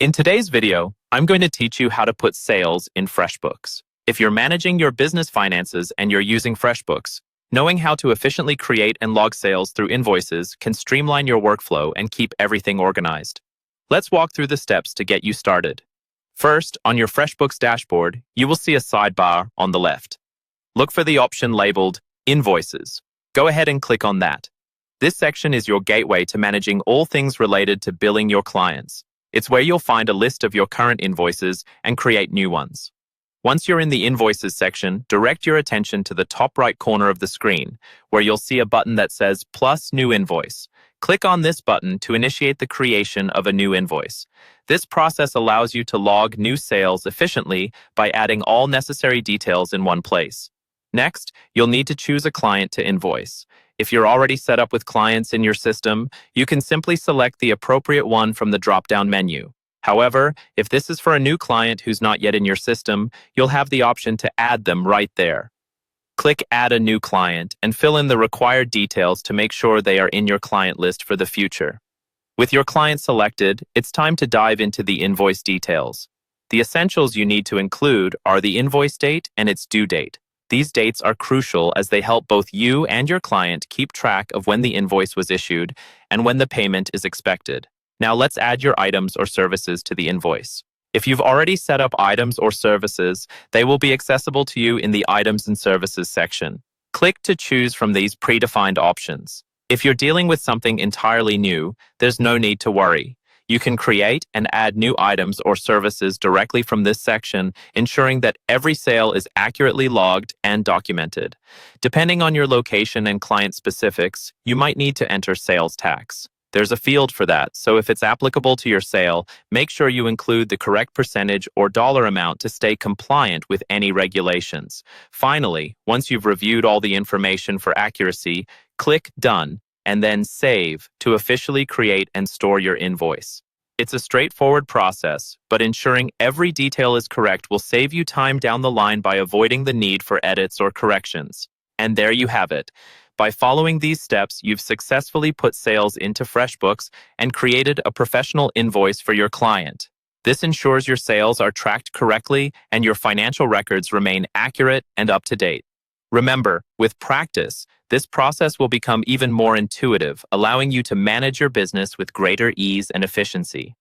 In today's video, I'm going to teach you how to put sales in Freshbooks. If you're managing your business finances and you're using Freshbooks, knowing how to efficiently create and log sales through invoices can streamline your workflow and keep everything organized. Let's walk through the steps to get you started. First, on your Freshbooks dashboard, you will see a sidebar on the left. Look for the option labeled Invoices. Go ahead and click on that. This section is your gateway to managing all things related to billing your clients. It's where you'll find a list of your current invoices and create new ones. Once you're in the Invoices section, direct your attention to the top right corner of the screen, where you'll see a button that says Plus New Invoice. Click on this button to initiate the creation of a new invoice. This process allows you to log new sales efficiently by adding all necessary details in one place. Next, you'll need to choose a client to invoice. If you're already set up with clients in your system, you can simply select the appropriate one from the drop-down menu. However, if this is for a new client who's not yet in your system, you'll have the option to add them right there. Click Add a New Client and fill in the required details to make sure they are in your client list for the future. With your client selected, it's time to dive into the invoice details. The essentials you need to include are the invoice date and its due date. These dates are crucial as they help both you and your client keep track of when the invoice was issued and when the payment is expected. Now let's add your items or services to the invoice. If you've already set up items or services, they will be accessible to you in the Items and Services section. Click to choose from these predefined options. If you're dealing with something entirely new, there's no need to worry. You can create and add new items or services directly from this section, ensuring that every sale is accurately logged and documented. Depending on your location and client specifics, you might need to enter sales tax. There's a field for that, so if it's applicable to your sale, make sure you include the correct percentage or dollar amount to stay compliant with any regulations. Finally, once you've reviewed all the information for accuracy, click Done and then Save to officially create and store your invoice. It's a straightforward process, but ensuring every detail is correct will save you time down the line by avoiding the need for edits or corrections. And there you have it. By following these steps, you've successfully put sales into Freshbooks and created a professional invoice for your client. This ensures your sales are tracked correctly and your financial records remain accurate and up to date. Remember, with practice, this process will become even more intuitive, allowing you to manage your business with greater ease and efficiency.